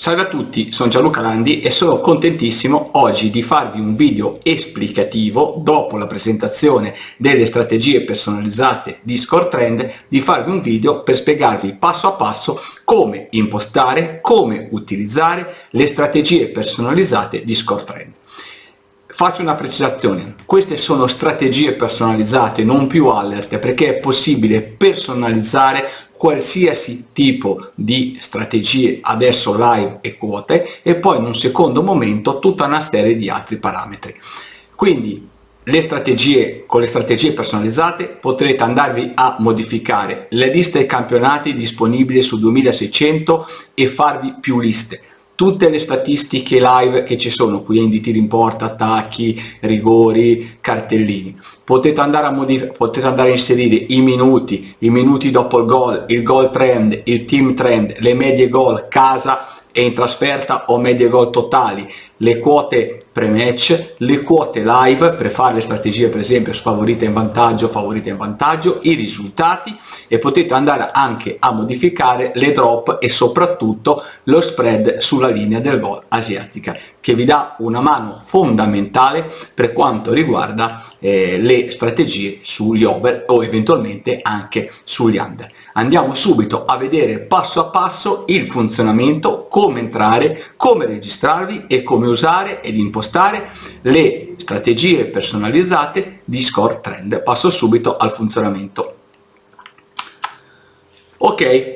Salve a tutti, sono Gianluca Landi e sono contentissimo oggi di farvi un video esplicativo dopo la presentazione delle strategie personalizzate di ScoreTrend, di farvi un video per spiegarvi passo a passo come impostare, come utilizzare le strategie personalizzate di ScoreTrend. Faccio una precisazione, queste sono strategie personalizzate, non più alert, perché è possibile personalizzare qualsiasi tipo di strategie adesso live e quote e poi in un secondo momento tutta una serie di altri parametri. Quindi con le strategie personalizzate potrete andarvi a modificare le liste dei campionati disponibili su 2600 e farvi più liste. Tutte le statistiche live che ci sono, quindi tiri in porta, attacchi, rigori, cartellini. Potete andare a inserire i minuti dopo il gol trend, il team trend, le medie gol, casa e in trasferta o medie gol totali, le quote pre-match, le quote live per fare le strategie, per esempio favorita in vantaggio, i risultati, e potete andare anche a modificare le drop e soprattutto lo spread sulla linea del gol asiatica, che vi dà una mano fondamentale per quanto riguarda le strategie sugli over o eventualmente anche sugli under. Andiamo subito a vedere passo a passo il funzionamento, come entrare, come registrarvi e come usare ed impostare le strategie personalizzate di ScoreTrend. Passo subito al funzionamento. Ok,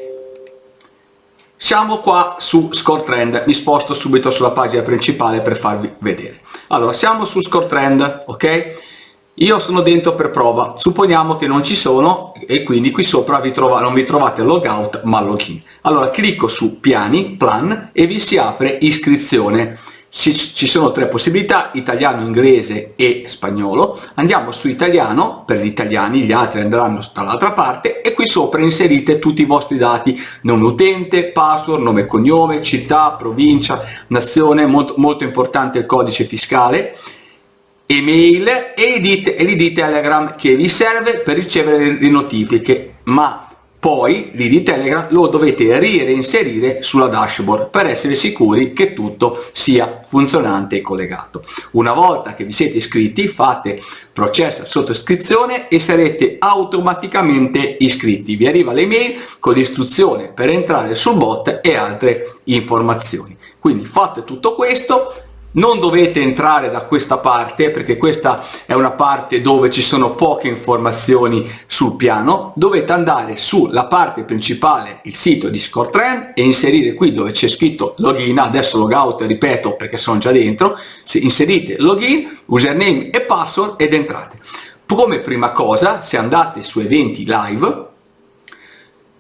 siamo qua su ScoreTrend, mi sposto subito sulla pagina principale per farvi vedere. Allora, siamo su ScoreTrend, ok? Io sono dentro per prova, supponiamo che non ci sono e quindi qui sopra non vi trovate logout ma login. Allora clicco su plan e vi si apre iscrizione. Ci sono tre possibilità: italiano, inglese e spagnolo. Andiamo su italiano per gli italiani, gli altri andranno dall'altra parte, e qui sopra inserite tutti i vostri dati: nome utente, password, nome e cognome, città, provincia, nazione, molto importante il codice fiscale, email e l'ID Telegram che vi serve per ricevere le notifiche, ma poi l'ID Telegram lo dovete reinserire sulla dashboard per essere sicuri che tutto sia funzionante e collegato. Una volta che vi siete iscritti, fate processa sottoscrizione e sarete automaticamente iscritti. Vi arriva l'email con l'istruzione per entrare sul bot e altre informazioni. Quindi fate tutto questo. Non dovete entrare da questa parte, perché questa è una parte dove ci sono poche informazioni sul piano. Dovete andare sulla parte principale, il sito di ScoreTrend, e inserire qui dove c'è scritto login, adesso logout, ripeto perché sono già dentro. Se inserite login, username e password ed entrate. Come prima cosa, se andate su eventi live,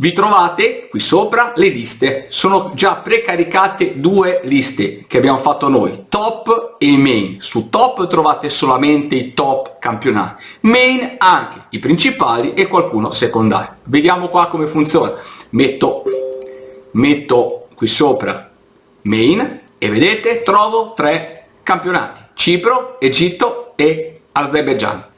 vi trovate qui sopra le liste. Sono già precaricate due liste che abbiamo fatto noi, top e main. Su top trovate solamente i top campionati, main anche i principali e qualcuno secondario. Vediamo qua come funziona. Metto qui sopra main e vedete, trovo tre campionati: Cipro, Egitto e Azerbaijan.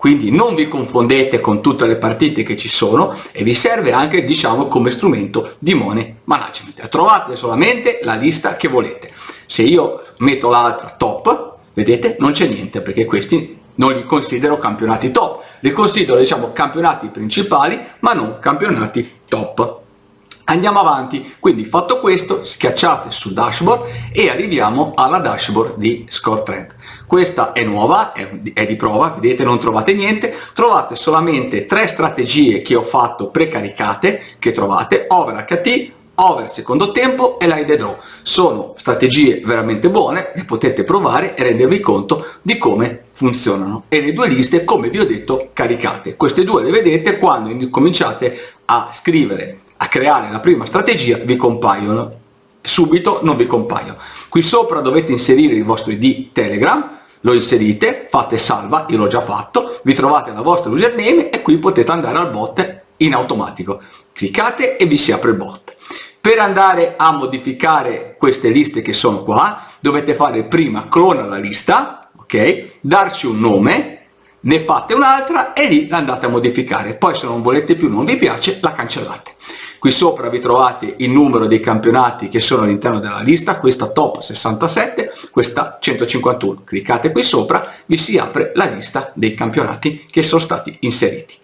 Quindi non vi confondete con tutte le partite che ci sono, e vi serve anche, diciamo, come strumento di money management. Trovate solamente la lista che volete. Se io metto l'altra top, vedete, non c'è niente, perché questi non li considero campionati top. Li considero, diciamo, campionati principali, ma non campionati top. Andiamo avanti. Quindi, fatto questo, schiacciate su dashboard e arriviamo alla dashboard di ScoreTrend. Questa è nuova, è di prova, vedete, non trovate niente, trovate solamente tre strategie che ho fatto precaricate, che trovate: over HT, over secondo tempo e live draw. Sono strategie veramente buone, le potete provare e rendervi conto di come funzionano. E le due liste, come vi ho detto, caricate. Queste due le vedete quando incominciate a scrivere, a creare la prima strategia, vi compaiono. Subito non vi compaiono. Qui sopra dovete inserire il vostro ID Telegram, lo inserite, fate salva, io l'ho già fatto, vi trovate la vostra username e qui potete andare al bot in automatico. Cliccate e vi si apre il bot. Per andare a modificare queste liste che sono qua, dovete fare prima clona la lista, ok? Darci un nome, ne fate un'altra e lì la andate a modificare. Poi se non volete più, non vi piace, la cancellate. Qui sopra vi trovate il numero dei campionati che sono all'interno della lista, questa top 67, questa 151. Cliccate qui sopra, vi si apre la lista dei campionati che sono stati inseriti.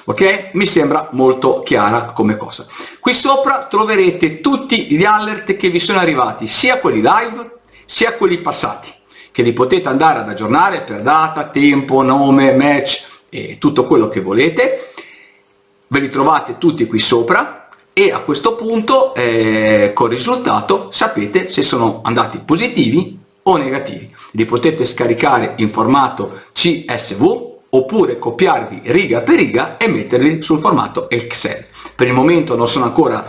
Ok? Mi sembra molto chiara come cosa. Qui sopra troverete tutti gli alert che vi sono arrivati, sia quelli live sia quelli passati, che li potete andare ad aggiornare per data, tempo, nome, match e tutto quello che volete. Ve li trovate tutti qui sopra e a questo punto col risultato sapete se sono andati positivi o negativi. Li potete scaricare in formato CSV oppure copiarvi riga per riga e metterli sul formato Excel. Per il momento non sono ancora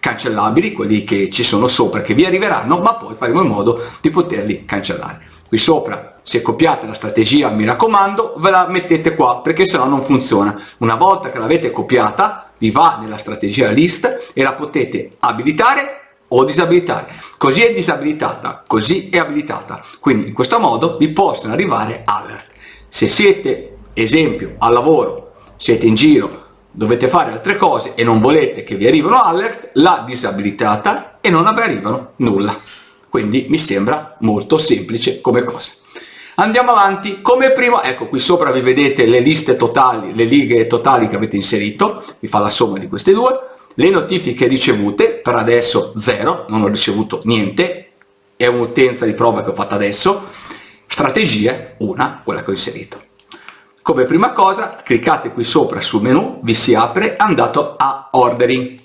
cancellabili quelli che ci sono sopra, che vi arriveranno, ma poi faremo in modo di poterli cancellare. Qui sopra, se copiate la strategia, mi raccomando, ve la mettete qua, perché sennò non funziona. Una volta che l'avete copiata, vi va nella strategia list e la potete abilitare o disabilitare. Così è disabilitata, così è abilitata. Quindi in questo modo vi possono arrivare alert. Se siete, esempio, al lavoro, siete in giro, dovete fare altre cose e non volete che vi arrivino alert, la disabilitate e non vi arrivano nulla. Quindi mi sembra molto semplice come cosa. Andiamo avanti. Come primo, ecco qui sopra vi vedete le liste totali, le righe totali che avete inserito, vi fa la somma di queste due, le notifiche ricevute, per adesso 0, non ho ricevuto niente, è un'utenza di prova che ho fatto adesso, strategie, una, quella che ho inserito. Come prima cosa, cliccate qui sopra sul menu, vi si apre, andato a ordering.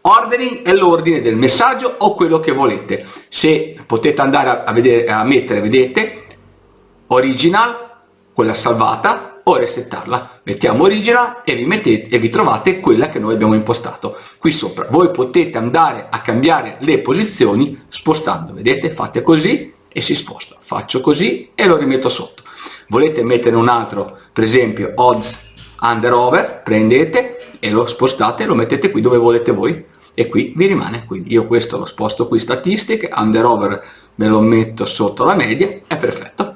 Ordering è l'ordine del messaggio o quello che volete. Se potete andare a vedere, a mettere, vedete, original, quella salvata, o resettarla. Mettiamo original e vi mettete e vi trovate quella che noi abbiamo impostato qui sopra. Voi potete andare a cambiare le posizioni spostando, vedete, fate così e si sposta. Faccio così e lo rimetto sotto. Volete mettere un altro, per esempio odds under over, prendete e lo spostate e lo mettete qui dove volete voi e qui vi rimane. Quindi io questo lo sposto qui, statistiche, under over me lo metto sotto la media, è perfetto.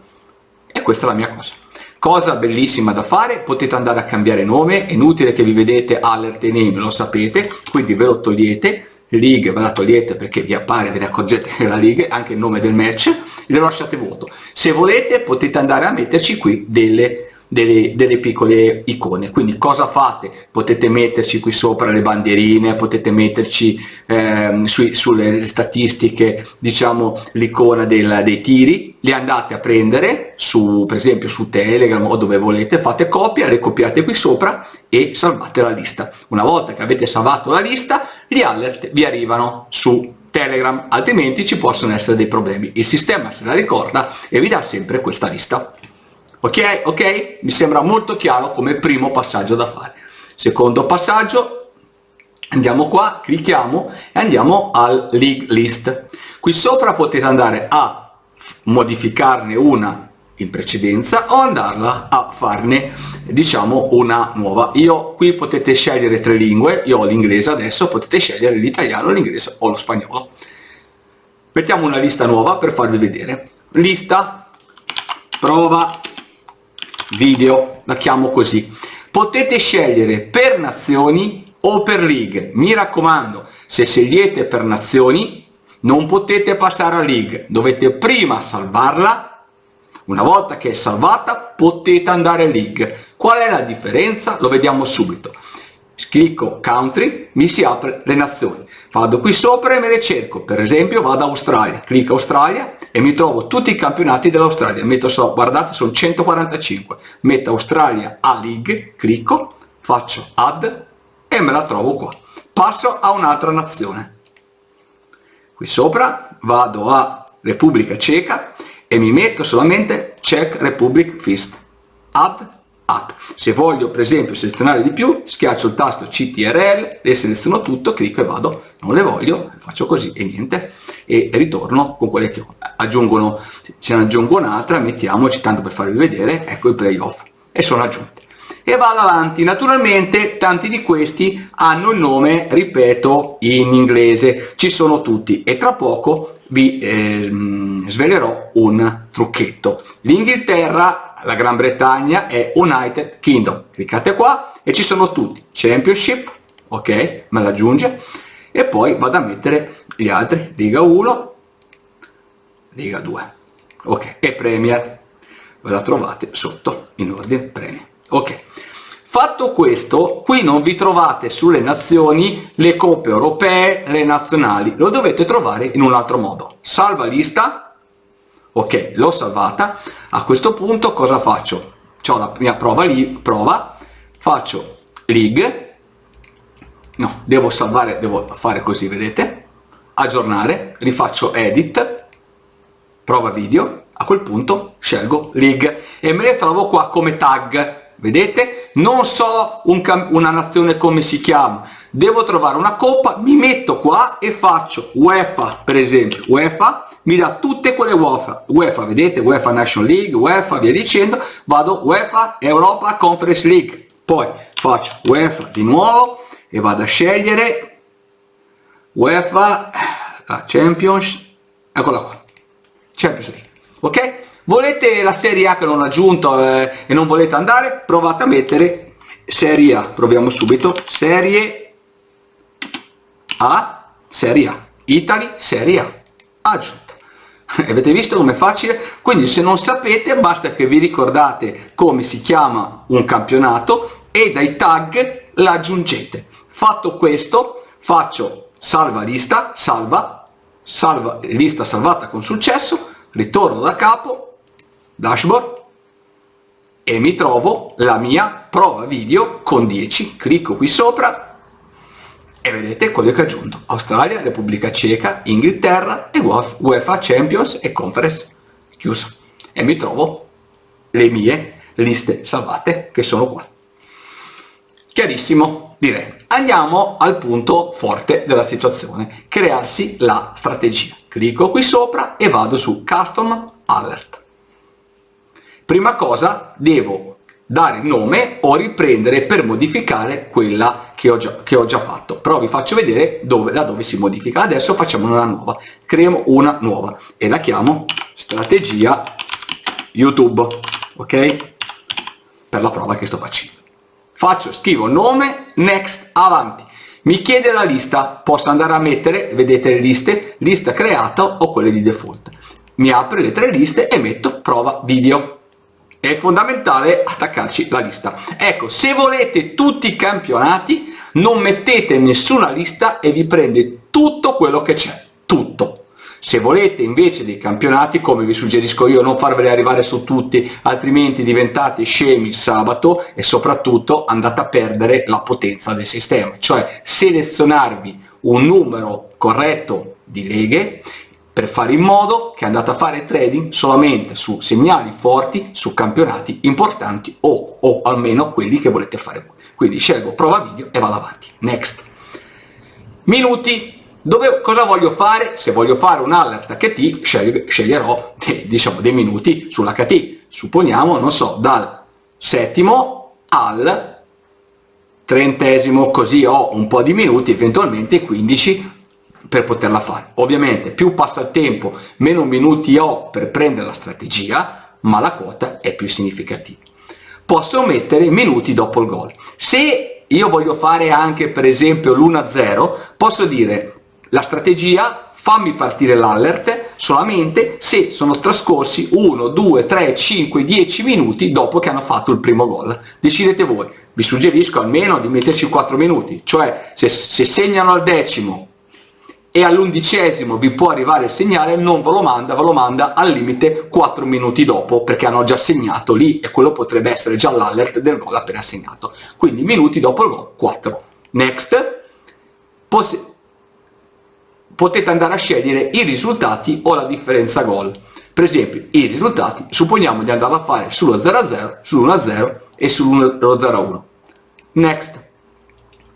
E questa è la mia cosa. Cosa bellissima da fare, potete andare a cambiare nome, è inutile che vi vedete alert e name, lo sapete, quindi ve lo togliete, righe ve la togliete perché vi appare, ve ne accorgete che la riga, anche il nome del match, e lo lasciate vuoto. Se volete potete andare a metterci qui delle piccole icone. Quindi cosa fate? Potete metterci qui sopra le bandierine, potete metterci sulle statistiche, diciamo, l'icona dei tiri, li andate a prendere su, per esempio su Telegram o dove volete, fate copia, le copiate qui sopra e salvate la lista. Una volta che avete salvato la lista, gli alert vi arrivano su Telegram, altrimenti ci possono essere dei problemi. Il sistema se la ricorda e vi dà sempre questa lista. Ok? Ok? Mi sembra molto chiaro come primo passaggio da fare. Secondo passaggio, andiamo qua, clicchiamo e andiamo al league list. Qui sopra potete andare a modificarne una in precedenza o andarla a farne, diciamo, una nuova. Io qui potete scegliere 3 lingue, io ho l'inglese adesso, potete scegliere l'italiano, l'inglese o lo spagnolo. Mettiamo una lista nuova per farvi vedere. Lista, prova, video, la chiamo così. Potete scegliere per nazioni o per league. Mi raccomando, se scegliete per nazioni non potete passare a league, dovete prima salvarla. Una volta che è salvata potete andare a league. Qual è la differenza? Lo vediamo subito. Clicco country, mi si apre le nazioni. Vado qui sopra e me le cerco. Per esempio vado a Australia, clicco Australia e mi trovo tutti i campionati dell'Australia. Metto so, guardate, sono 145. Metto Australia a league, clicco, faccio add e me la trovo qua. Passo a un'altra nazione. Qui sopra vado a Repubblica Ceca e mi metto solamente Czech Republic First, add. Se voglio per esempio selezionare di più, schiaccio il tasto CTRL, le seleziono tutto, clicco e vado. Non le voglio, faccio così e niente, e ritorno con quelle che aggiungono. Ce ne aggiungo un'altra, mettiamoci tanto per farvi vedere, ecco i playoff e sono aggiunti. E vado avanti. Naturalmente tanti di questi hanno il nome, ripeto, in inglese, ci sono tutti e tra poco vi svelerò un trucchetto. L'Inghilterra, la Gran Bretagna è United Kingdom. Cliccate qua e ci sono tutti. Championship, ok, me l'aggiunge, e poi vado a mettere gli altri, Liga 1, Liga 2, ok, e Premier, ve la trovate sotto in ordine Premier, ok. Fatto questo, qui non vi trovate sulle nazioni le coppe europee, le nazionali, lo dovete trovare in un altro modo. Salva lista, ok, l'ho salvata. A questo punto cosa faccio? C'ho la mia prova, faccio League, no, devo salvare, devo fare così, vedete? Aggiornare, rifaccio Edit, prova video, a quel punto scelgo League e me le trovo qua come tag. Vedete? Non so una nazione come si chiama, devo trovare una coppa, mi metto qua e faccio UEFA, per esempio, UEFA, mi dà tutte quelle UEFA, vedete? UEFA Nation League, UEFA, via dicendo, vado UEFA Europa Conference League, poi faccio UEFA di nuovo e vado a scegliere UEFA, la Champions, eccola qua, Champions League, ok? Volete la Serie A che non ho aggiunto e non volete andare? Provate a mettere Serie A, proviamo subito, Serie A, Italy, Serie A, aggiunta. Avete visto com'è facile? Quindi se non sapete basta che vi ricordate come si chiama un campionato e dai tag l'aggiungete. Fatto questo, faccio salva lista, salva lista salvata con successo, ritorno da capo, dashboard, e mi trovo la mia prova video con 10, clicco qui sopra e vedete quello che ho aggiunto: Australia, Repubblica Ceca, Inghilterra e UEFA Champions e Conference, chiuso, e mi trovo le mie liste salvate che sono qua. Chiarissimo, direi. Andiamo al punto forte della situazione: crearsi la strategia. Clicco qui sopra e vado su Custom Alert. Prima cosa devo dare il nome o riprendere per modificare quella che ho già fatto, però vi faccio vedere da dove si modifica. Adesso facciamo una nuova, creiamo una nuova e la chiamo strategia YouTube, ok, per la prova che sto facendo. Scrivo nome, next, avanti. Mi chiede la lista, posso andare a mettere, vedete le liste, lista creata o quelle di default. Mi apre le 3 liste e metto prova video. È fondamentale attaccarci la lista. Ecco, se volete tutti i campionati, non mettete nessuna lista e vi prende tutto quello che c'è, tutto. Se volete invece dei campionati, come vi suggerisco io, non farveli arrivare su tutti, altrimenti diventate scemi il sabato e soprattutto andate a perdere la potenza del sistema, cioè selezionarvi un numero corretto di leghe per fare in modo che andate a fare trading solamente su segnali forti, su campionati importanti o almeno quelli che volete fare voi. Quindi scelgo prova video e vado avanti. Next. Minuti. Cosa voglio fare? Se voglio fare un alert HT, sceglierò dei minuti sull'HT. Supponiamo, non so, dal 7° al 30°, così ho un po' di minuti, eventualmente 15 per poterla fare. Ovviamente più passa il tempo, meno minuti ho per prendere la strategia, ma la quota è più significativa. Posso mettere minuti dopo il gol. Se io voglio fare anche per esempio l'1-0, posso dire la strategia fammi partire l'alert solamente se sono trascorsi 1, 2, 3, 5, 10 minuti dopo che hanno fatto il primo gol. Decidete voi. Vi suggerisco almeno di metterci 4 minuti, cioè se segnano al 10° e all'11° vi può arrivare il segnale, non ve lo manda al limite 4 minuti dopo, perché hanno già segnato lì e quello potrebbe essere già l'alert del gol appena segnato. Quindi minuti dopo il gol, 4. Next. Potete andare a scegliere i risultati o la differenza gol. Per esempio i risultati, supponiamo di andare a fare sullo 0-0, sull'1-0 e sull'1-0-1. Next.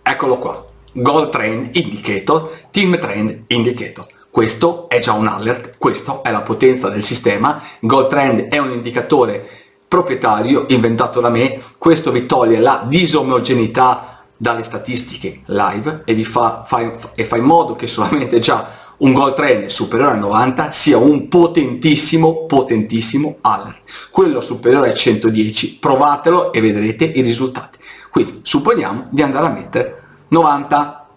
Eccolo qua. Goal Trend Indicator, Team Trend Indicator. Questo è già un alert, questa è la potenza del sistema. Goal Trend è un indicatore proprietario inventato da me, questo vi toglie la disomogeneità dalle statistiche live e fa in modo che solamente già un goal trend superiore a 90 sia un potentissimo alert. Quello superiore a 110 provatelo e vedrete i risultati. Quindi supponiamo di andare a mettere 90,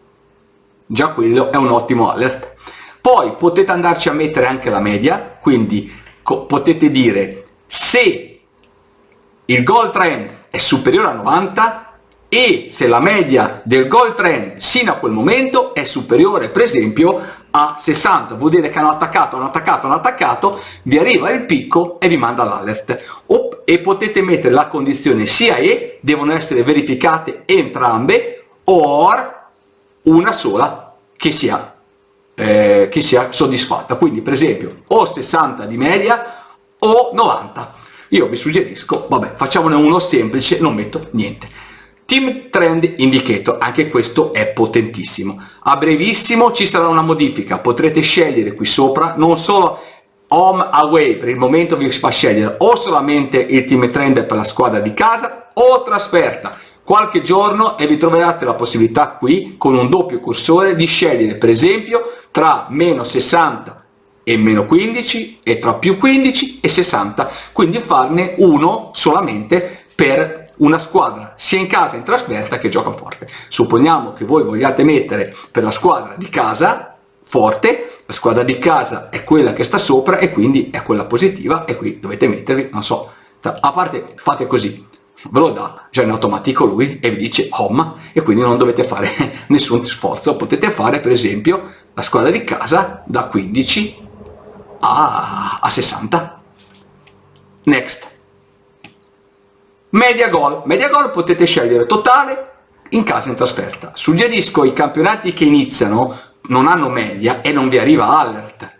già quello è un ottimo alert. Poi potete andarci a mettere anche la media, quindi potete dire se il goal trend è superiore a 90 e se la media del goal trend sino a quel momento è superiore per esempio a 60, vuol dire che hanno attaccato, vi arriva il picco e vi manda l'alert. E potete mettere la condizione sia e devono essere verificate entrambe o una sola che sia soddisfatta, quindi per esempio o 60 di media o 90. Io vi suggerisco, vabbè, facciamone uno semplice, non metto niente. Team Trend Indicator, anche questo è potentissimo. A brevissimo ci sarà una modifica, potrete scegliere qui sopra non solo home away, per il momento vi fa scegliere o solamente il Team Trend per la squadra di casa o trasferta. Qualche giorno e vi troverete la possibilità qui con un doppio cursore di scegliere per esempio tra meno 60 e meno 15 e tra più 15 e 60, quindi farne uno solamente per una squadra sia in casa che in trasferta che gioca forte. Supponiamo che voi vogliate mettere per la squadra di casa forte, la squadra di casa è quella che sta sopra e quindi è quella positiva e qui dovete mettervi, non so, a parte fate così, ve lo dà già in automatico lui e vi dice home e quindi non dovete fare nessun sforzo, potete fare per esempio la squadra di casa da 15 a 60. Next. Media goal potete scegliere totale in casa e in trasferta. Suggerisco i campionati che iniziano non hanno media e non vi arriva alert,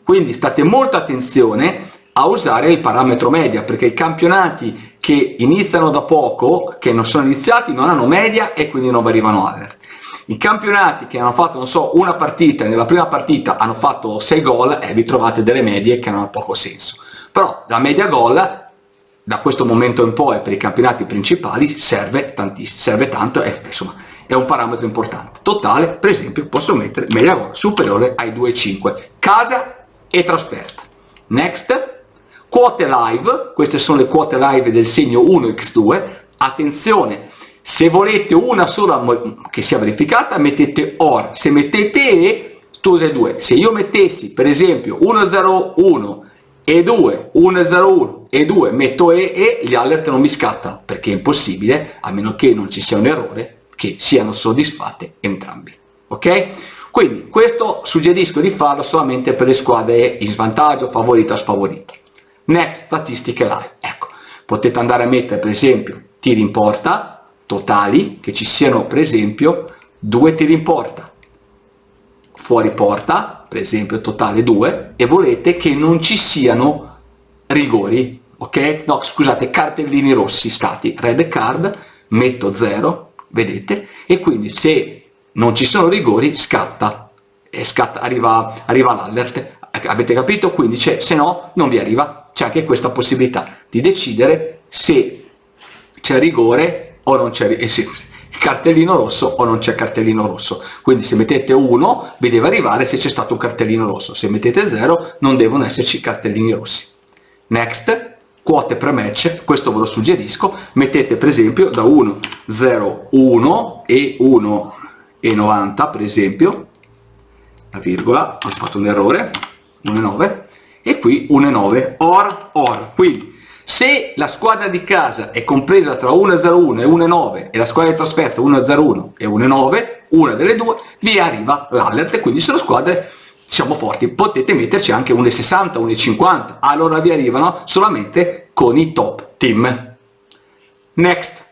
quindi state molto attenzione a usare il parametro media, perché i campionati che iniziano da poco, che non sono iniziati, non hanno media e quindi non vi arrivano alert. I campionati che hanno fatto, non so, una partita e nella prima partita hanno fatto 6 gol e vi trovate delle medie che non hanno poco senso. Però la media gol da questo momento in poi per i campionati principali serve tantissimo, serve tanto e insomma è un parametro importante. Totale, per esempio, posso mettere media gol superiore ai 2,5, casa e trasferta. Next. Quote live, queste sono le quote live del segno 1x2, attenzione, se volete una sola che sia verificata mettete OR, se mettete E, tutte e due. Se io mettessi per esempio 101 e 2, 101 e 2, metto E, gli alert non mi scattano, perché è impossibile, a meno che non ci sia un errore, che siano soddisfatte entrambi, ok? Quindi questo suggerisco di farlo solamente per le squadre in svantaggio, favorita o sfavorita. Next, statistiche live. Ecco, potete andare a mettere per esempio tiri in porta totali, che ci siano per esempio 2 tiri in porta, fuori porta per esempio totale 2, e volete che non ci siano rigori, ok? No, scusate, cartellini rossi stati, red card, metto 0, vedete? E quindi se non ci sono rigori scatta, arriva l'alert, avete capito? Quindi se no non vi arriva. C'è anche questa possibilità di decidere se c'è rigore o non c'è cartellino rosso o non c'è cartellino rosso. Quindi se mettete 1 vi deve arrivare se c'è stato un cartellino rosso, se mettete 0 non devono esserci cartellini rossi. Next, quote per match, questo ve lo suggerisco, mettete per esempio da 1, 0, 1 e 1 e 90 per esempio, la virgola, ho fatto un errore, 1,9 e qui 1,9 or, quindi se la squadra di casa è compresa tra 1,01 e 1,9 e la squadra di trasferta 1,01 e 1,9, una delle due vi arriva l'alert, e quindi sono squadre diciamo forti. Potete metterci anche 1,60, 1,50, allora vi arrivano solamente con i top team. Next,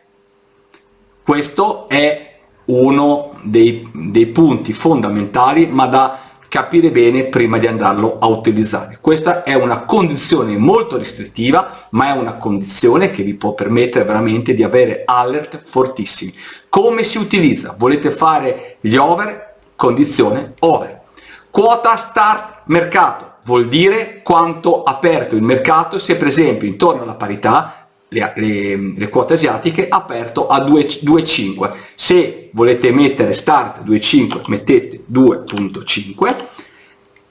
questo è uno dei punti fondamentali, ma da capire bene prima di andarlo a utilizzare. Questa è una condizione molto restrittiva, ma è una condizione che vi può permettere veramente di avere alert fortissimi. Come si utilizza? Volete fare gli over? Condizione over. Quota start mercato vuol dire quanto aperto il mercato, se per esempio intorno alla parità le quote asiatiche aperto a 2,5. Se volete mettere start 2,5 mettete 2,5.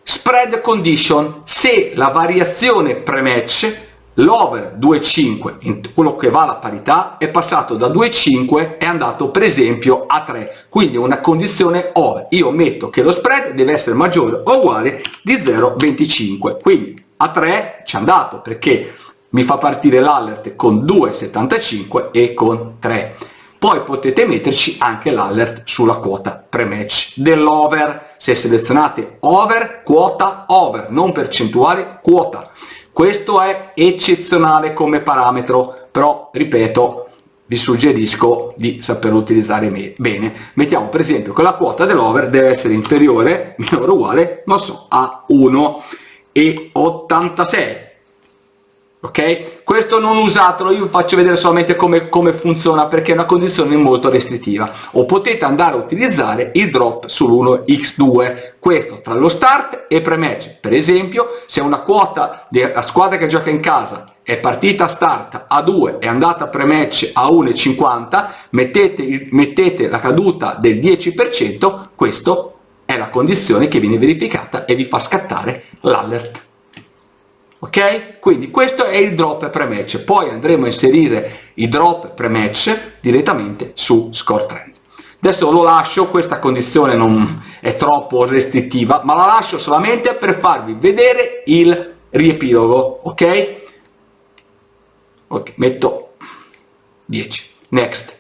Spread condition, se la variazione pre-match l'over 2,5, quello che va alla parità, è passato da 2,5 è andato per esempio a 3, quindi una condizione over. Io metto che lo spread deve essere maggiore o uguale di 0,25, quindi a 3 ci è andato perché mi fa partire l'alert con 2,75 e con 3. Poi potete metterci anche l'alert sulla quota pre-match dell'over, se selezionate over, quota over, non percentuale, quota. Questo è eccezionale come parametro, però ripeto, vi suggerisco di saperlo utilizzare bene. Mettiamo per esempio che la quota dell'over deve essere inferiore, minore o uguale, non so, a 1,86. Ok? Questo non usatelo, io vi faccio vedere solamente come funziona perché è una condizione molto restrittiva. O potete andare a utilizzare il drop sull'1x2, questo tra lo start e pre-match. Per esempio, se una quota della squadra che gioca in casa è partita start a 2 e andata pre-match a 1,50, mettete la caduta del 10%, questa è la condizione che viene verificata e vi fa scattare l'alert. Ok? Quindi questo è il drop pre-match, poi andremo a inserire i drop pre-match direttamente su Score Trend. Adesso lo lascio, questa condizione non è troppo restrittiva, ma la lascio solamente per farvi vedere il riepilogo, ok? Ok, metto 10, next.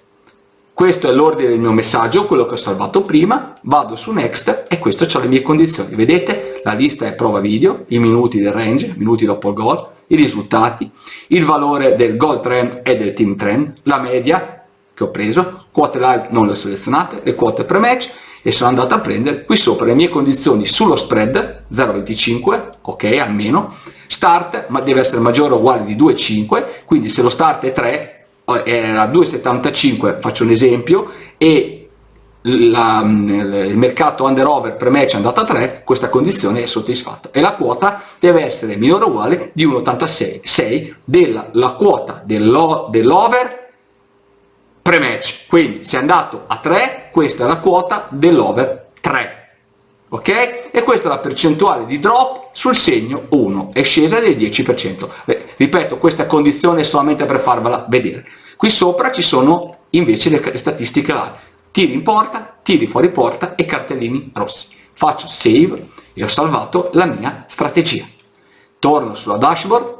Questo è l'ordine del mio messaggio, quello che ho salvato prima, vado su next e questo c'ho le mie condizioni. Vedete? La lista è prova video, i minuti del range, minuti dopo il gol, i risultati, il valore del goal trend e del team trend, la media che ho preso, quote live non le ho selezionate, le quote pre-match e sono andato a prendere qui sopra le mie condizioni sullo spread 0,25, ok, almeno, start ma deve essere maggiore o uguale di 2,5, quindi se lo start è 3, era 2,75, faccio un esempio, e il mercato under over pre-match è andato a 3, questa condizione è soddisfatta e la quota deve essere minore o uguale di 1,86 della quota dell'over pre-match. Quindi se è andato a 3, questa è la quota dell'over 3. Ok? E questa è la percentuale di drop sul segno 1, è scesa del 10%. Ripeto, questa condizione è solamente per farvela vedere. Qui sopra ci sono invece le statistiche live, tiri in porta, tiri fuori porta e cartellini rossi. Faccio save e ho salvato la mia strategia. Torno sulla dashboard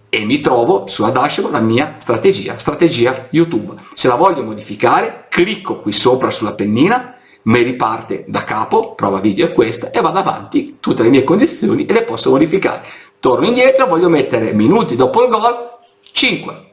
e mi trovo sulla dashboard la mia strategia YouTube. Se la voglio modificare, clicco qui sopra sulla pennina, mi riparte da capo, prova video è questa, e vado avanti, tutte le mie condizioni e le posso modificare. Torno indietro, voglio mettere minuti dopo il gol, 5.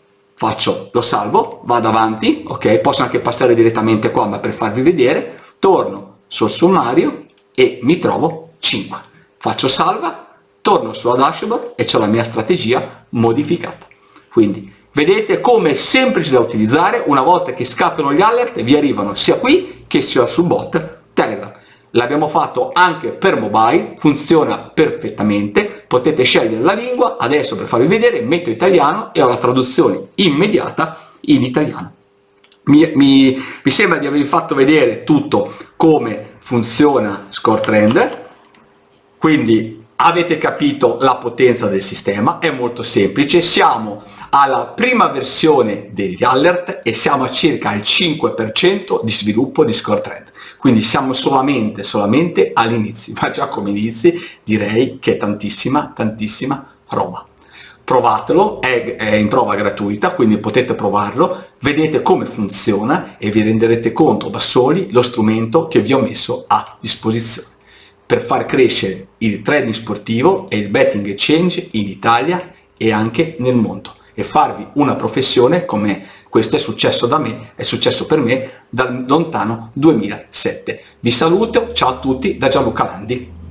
Lo salvo, vado avanti, ok? Posso anche passare direttamente qua, ma per farvi vedere, torno sul sommario e mi trovo 5. Faccio salva, torno sulla dashboard e ho la mia strategia modificata. Quindi vedete come è semplice da utilizzare, una volta che scattano gli alert vi arrivano sia qui che sia sul bot Telegram. L'abbiamo fatto anche per mobile, funziona perfettamente, potete scegliere la lingua, adesso per farvi vedere metto italiano e ho la traduzione immediata in italiano. Mi sembra di avervi fatto vedere tutto come funziona Score Trend, quindi avete capito la potenza del sistema, è molto semplice, siamo alla prima versione degli alert e siamo a circa il 5% di sviluppo di Score Trend. Quindi siamo solamente all'inizio, ma già come inizi direi che è tantissima roba. Provatelo, è in prova gratuita, quindi potete provarlo, vedete come funziona e vi renderete conto da soli lo strumento che vi ho messo a disposizione per far crescere il trading sportivo e il betting exchange in Italia e anche nel mondo e farvi una professione come questo è successo da me, è successo per me dal lontano 2007. Vi saluto, ciao a tutti da Gianluca Landi.